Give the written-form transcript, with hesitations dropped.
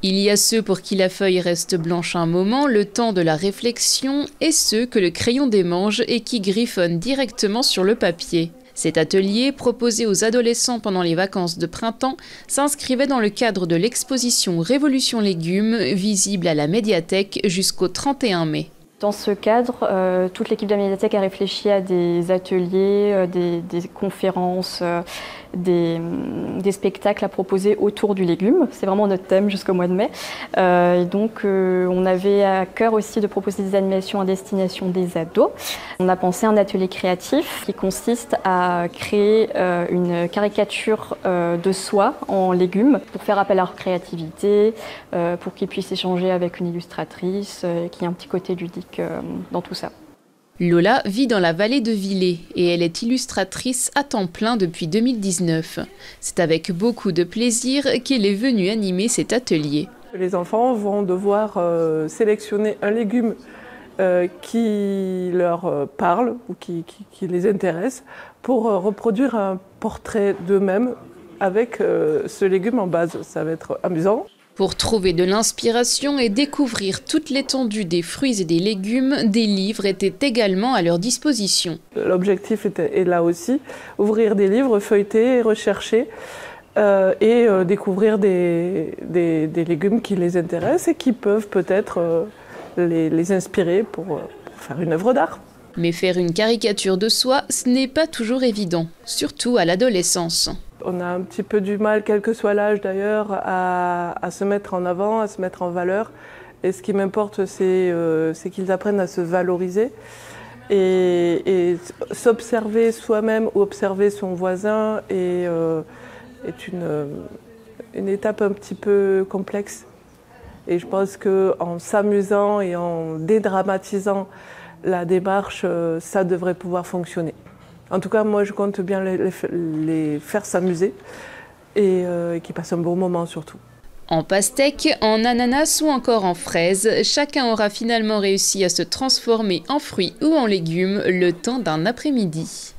Il y a ceux pour qui la feuille reste blanche un moment, le temps de la réflexion, et ceux que le crayon démange et qui griffonnent directement sur le papier. Cet atelier, proposé aux adolescents pendant les vacances de printemps, s'inscrivait dans le cadre de l'exposition Révolution Légumes, visible à la médiathèque jusqu'au 31 mai. Dans ce cadre, toute l'équipe de la médiathèque a réfléchi à des ateliers, des conférences, des spectacles à proposer autour du légume. C'est vraiment notre thème jusqu'au mois de mai. Et donc, on avait à cœur aussi de proposer des animations à destination des ados. On a pensé à un atelier créatif qui consiste à créer une caricature de soie en légumes pour faire appel à leur créativité, pour qu'ils puissent échanger avec une illustratrice, qui a un petit côté ludique dans tout ça. Lola vit dans la vallée de Villers et elle est illustratrice à temps plein depuis 2019. C'est avec beaucoup de plaisir qu'elle est venue animer cet atelier. Les enfants vont devoir sélectionner un légume qui leur parle ou qui les intéresse pour reproduire un portrait d'eux-mêmes avec ce légume en base. Ça va être amusant. Pour trouver de l'inspiration et découvrir toute l'étendue des fruits et des légumes, des livres étaient également à leur disposition. L'objectif est là aussi, ouvrir des livres, feuilleter, rechercher et découvrir des légumes qui les intéressent et qui peuvent peut-être les inspirer pour faire une œuvre d'art. Mais faire une caricature de soi, ce n'est pas toujours évident, surtout à l'adolescence. On a un petit peu du mal, quel que soit l'âge d'ailleurs, à se mettre en avant, à se mettre en valeur. Et ce qui m'importe, c'est qu'ils apprennent à se valoriser et s'observer soi-même ou observer son voisin est une étape un petit peu complexe. Et je pense qu'en s'amusant et en dédramatisant la démarche, ça devrait pouvoir fonctionner. En tout cas, moi, je compte bien les faire s'amuser et qu'ils passent un bon moment surtout. En pastèque, en ananas ou encore en fraise, chacun aura finalement réussi à se transformer en fruits ou en légumes le temps d'un après-midi.